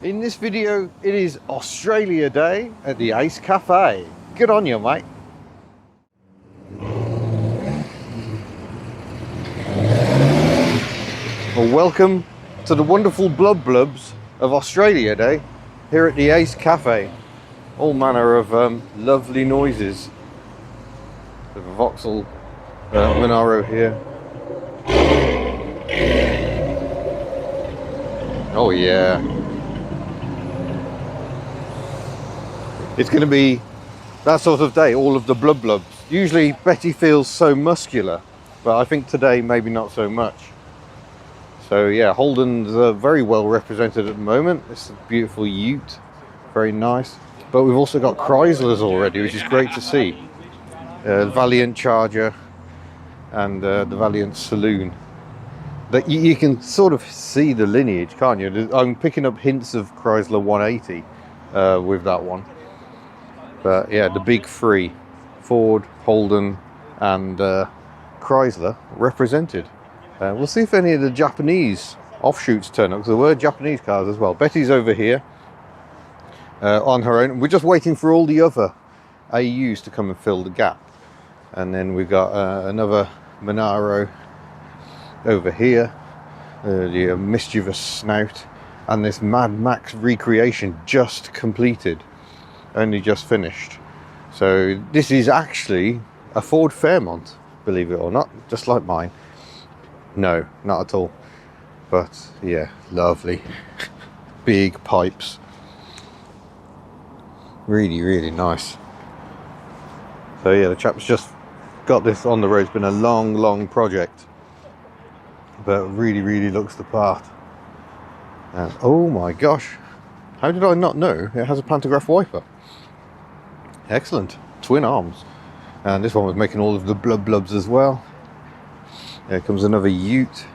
In this video, it is Australia Day at the Ace Cafe. Good on you, mate. Well, welcome to the wonderful blubs of Australia Day here at the Ace Cafe. All manner of lovely noises. The Vauxhall Monaro here. Oh yeah. It's going to be that sort of day, all of the blubs. Usually Betty feels so muscular, but I think today maybe not so much. So yeah, Holdens are very well represented at the moment. It's a beautiful ute, very nice. But we've also got Chryslers already, which is great to see. Valiant Charger and the Valiant Saloon. That you can sort of see the lineage, can't you? I'm picking up hints of Chrysler 180 with that one. But yeah, the big three, Ford, Holden and Chrysler represented. We'll see if any of the Japanese offshoots turn up, because there were Japanese cars as well. Betty's over here on her own. We're just waiting for all the other AUs to come and fill the gap. And then we've got another Monaro over here, the mischievous snout, and this Mad Max recreation just completed. Only just finished. So this is actually a Ford Fairmont, believe it or not, just like mine. No, not at all. But yeah, lovely. Big pipes. Really, really nice. So yeah, the chap's just got this on the road. It's been a long project, but really, really looks the part. And oh my gosh, how did I not know it has a pantograph wiper? Excellent. Twin arms. And this one was making all of the blubs as well. There comes another ute.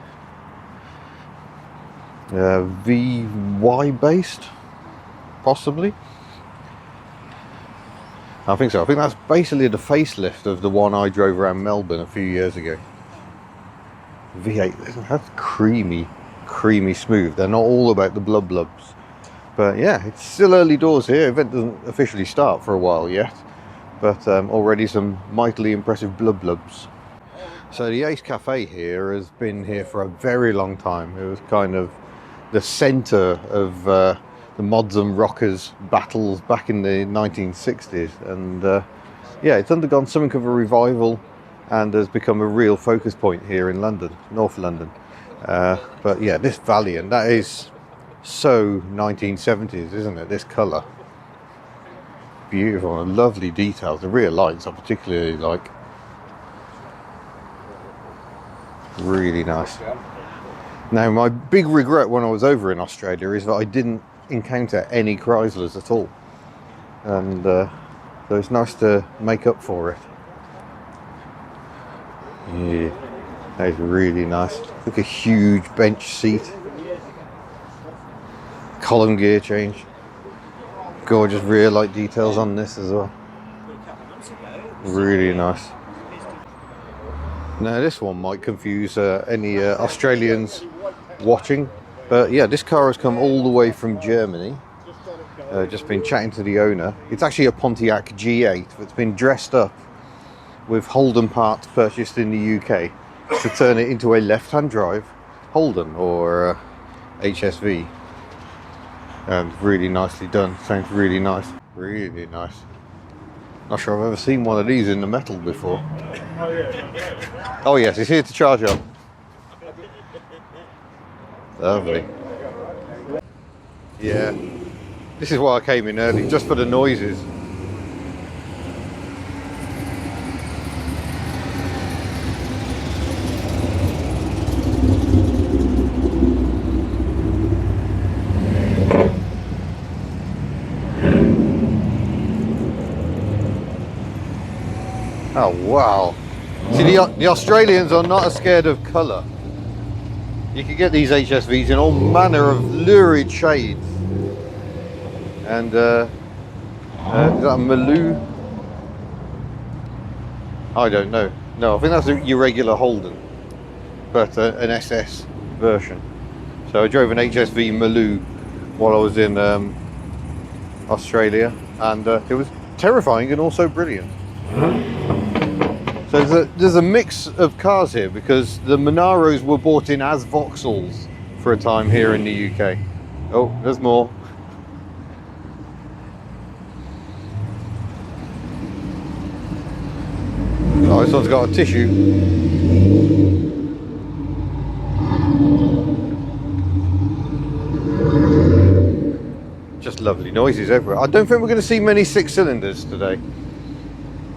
VY based, possibly. I think so. I think that's basically the facelift of the one I drove around Melbourne a few years ago. V8. That's creamy smooth. They're not all about the blubs. But yeah, it's still early doors here. Event doesn't officially start for a while yet, but already some mightily impressive blubs. So the Ace Cafe here has been here for a very long time. It was kind of the centre of the mods and rockers battles back in the 1960s, and yeah, it's undergone something of a revival and has become a real focus point here in London, North London. But yeah, this Valiant, that is so 1970s, isn't it? This colour, beautiful and lovely details. The rear lights I particularly like. Really nice. Now, my big regret when I was over in Australia is that I didn't encounter any Chryslers at all, and so it's nice to make up for it. Yeah, that is really nice. Look, a huge bench seat. Column gear change. Gorgeous rear light details on this as well. Really nice. Now this one might confuse any Australians watching, but yeah, this car has come all the way from Germany. Just been chatting to the owner. It's actually a Pontiac G8 that's been dressed up with Holden parts purchased in the UK to turn it into a left-hand drive Holden or HSV. And really nicely done. Sounds really nice. Really nice. Not sure I've ever seen one of these in the metal before. Oh yes, it's here to charge up. Lovely. Yeah. This is why I came in early, just for the noises. Oh wow. See, the Australians are not as scared of colour. You can get these HSVs in all manner of lurid shades. And is that a Maloo? I don't know. No, I think that's your regular Holden, but an SS version. So I drove an HSV Maloo while I was in Australia, and it was terrifying and also brilliant. So there's a mix of cars here, because the Monaros were bought in as Vauxhalls for a time here in the UK. Oh, there's more. Oh, this one's got a tissue. Just lovely noises everywhere. I don't think we're going to see many 6-cylinders today.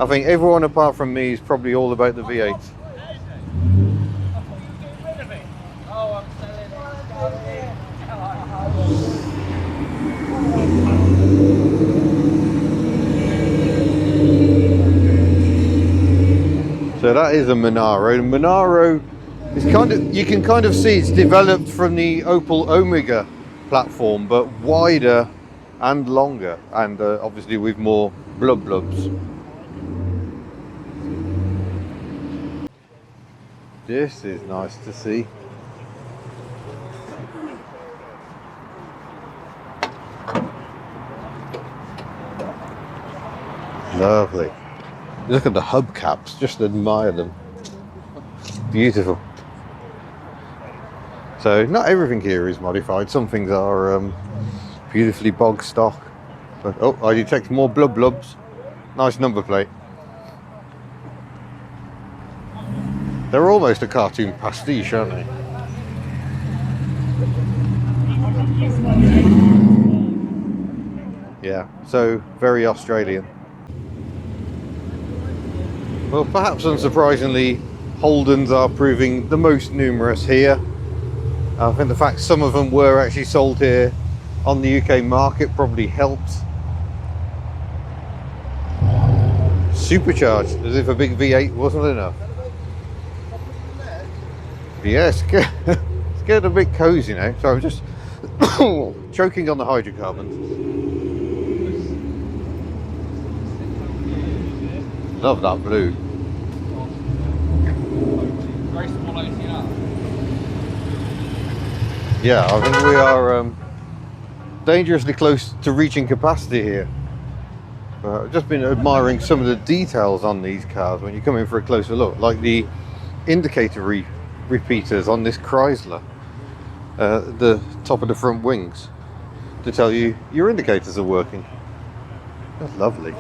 I think everyone apart from me is probably all about the V8. So that is a Monaro. Monaro is you can kind of see it's developed from the Opel Omega platform, but wider and longer, and obviously with more blubs. This is nice to see. Lovely. Look at the hubcaps, just admire them. Beautiful. So not everything here is modified. Some things are beautifully bog stock. But, oh, I detect more blubs. Nice number plate. They're almost a cartoon pastiche, aren't they? Yeah, so very Australian. Well, perhaps unsurprisingly, Holdens are proving the most numerous here. I think the fact some of them were actually sold here on the UK market probably helped. Supercharged, as if a big V8 wasn't enough. Yes, yeah, it's getting a bit cozy now, so I'm just choking on the hydrocarbons. Love that blue. Yeah, I think we are dangerously close to reaching capacity here. I've just been admiring some of the details on these cars when you come in for a closer look, like the indicator repeaters on this Chrysler, the top of the front wings, to tell you your indicators are working. That's lovely.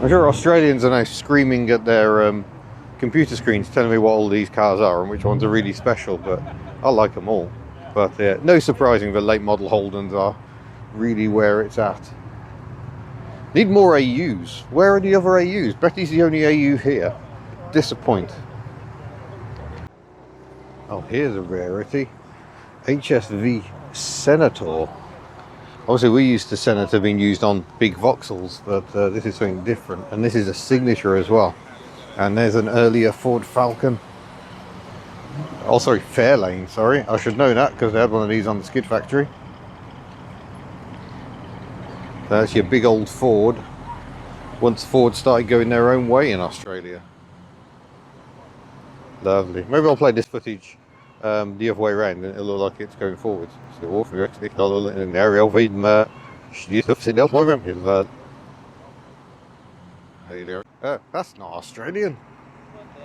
I'm sure Australians are now screaming at their computer screens telling me what all these cars are and which ones are really special, but I like them all. But no surprising that late model Holdens are really where it's at. Need more AUs. Where are the other AUs? Betty's the only AU here. Disappoint. Oh, here's a rarity. HSV Senator. Obviously we're used to Senator being used on big Vauxhalls, but this is something different, and this is a signature as well. And there's an earlier Ford Falcon. Oh, sorry, Fairlane, sorry. I should know that because they had one of these on the skid factory. That's your big old Ford. Once Ford started going their own way in Australia. Lovely. Maybe I'll play this footage the other way around and it'll look like it's going forwards. Så för att det kallar en area vid med Hey there. That's not Australian.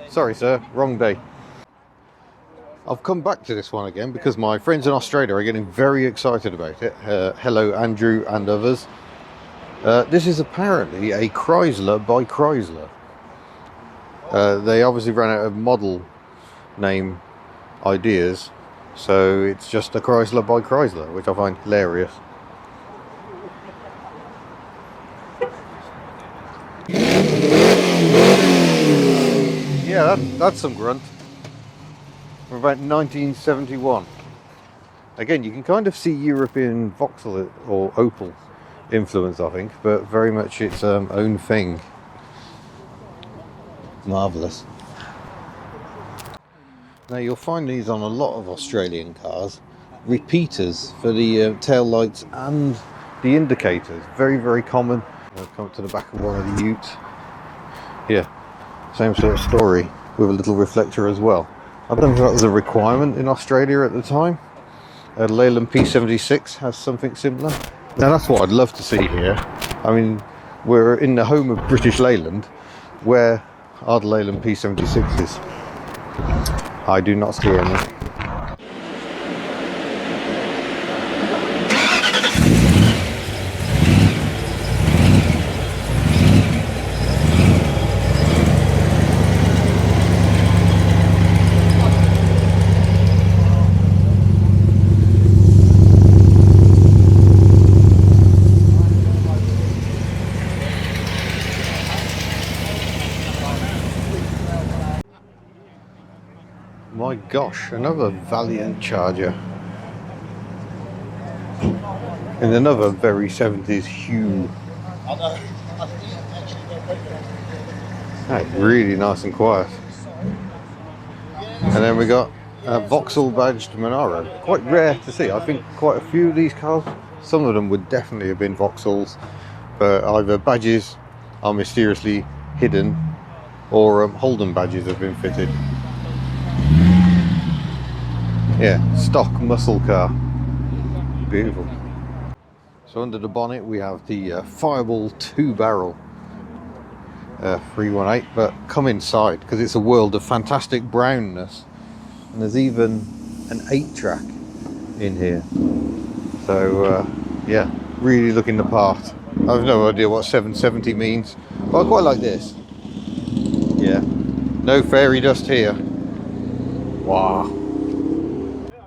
Sorry sir, wrong day. I've come back to this one again because my friends in Australia are getting very excited about it. Hello Andrew and others. This is apparently a Chrysler by Chrysler. They obviously ran out of model name ideas, so it's just a Chrysler by Chrysler, which I find hilarious. Yeah, that's some grunt. From about 1971. Again, you can kind of see European Vauxhall or Opel influence, I think, but very much its own thing. Marvellous. Now you'll find these on a lot of Australian cars, repeaters for the tail lights and the indicators. Very, very common. I'll come up to the back of one of the utes. Yeah, same sort of story with a little reflector as well. I don't know if that was a requirement in Australia at the time, A Leyland P76 has something similar. Now that's what I'd love to see here. I mean, we're in the home of British Leyland. Where are the Leyland P76s? I do not see any. My gosh, another Valiant Charger. In another very 70s hue. That's really nice and quiet. And then we got a Vauxhall badged Monaro. Quite rare to see. I think quite a few of these cars, some of them would definitely have been Vauxhalls, but either badges are mysteriously hidden or Holden badges have been fitted. Yeah, stock muscle car. Beautiful. So under the bonnet we have the Fireball 2-barrel 318, but come inside because it's a world of fantastic brownness, and there's even an 8-track in here. So yeah, really looking the part. I have no idea what 770 means, but I quite like this. Yeah, no fairy dust here. Wow.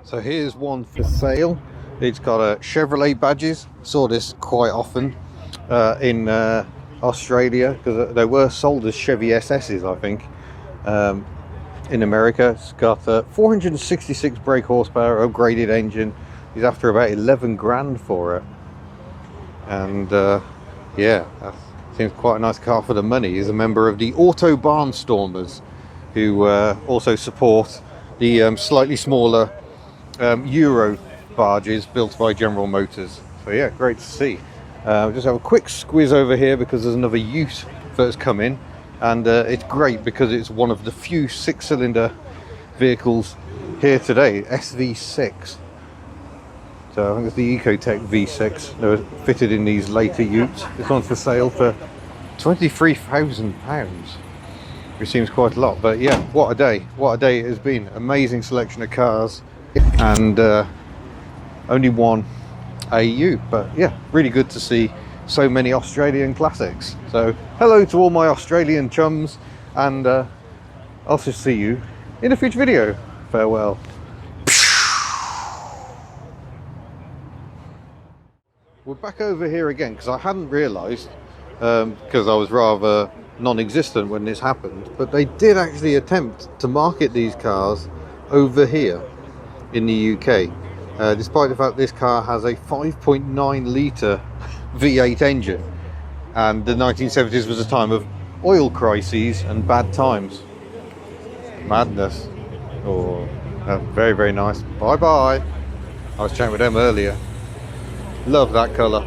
So here's one for sale. It's got a Chevrolet badges. Saw this quite often in Australia because they were sold as Chevy SS's, I think. In America, it's got 466 brake horsepower, upgraded engine. He's after about 11 grand for it, and yeah, that seems quite a nice car for the money. He's a member of the Auto Barnstormers, who also support the slightly smaller Euro barges built by General Motors. So yeah, great to see. Just have a quick squiz over here because there's another ute that's come in, and it's great because it's one of the few 6-cylinder vehicles here today, SV6. So I think it's the Ecotec V6. They were fitted in these later utes. This one's for sale for £23,000, which seems quite a lot, but yeah, what a day it has been. Amazing selection of cars, and only one AU, but yeah, really good to see so many Australian classics. So hello to all my Australian chums, and I'll just see you in a future video. Farewell. We're back over here again because I hadn't realised, because I was rather non-existent when this happened, but they did actually attempt to market these cars over here in the UK, despite the fact this car has a 5.9 litre V8 engine, and the 1970s was a time of oil crises and bad times. Madness. Oh, very, very nice. Bye bye. I was chatting with them earlier. Love that colour.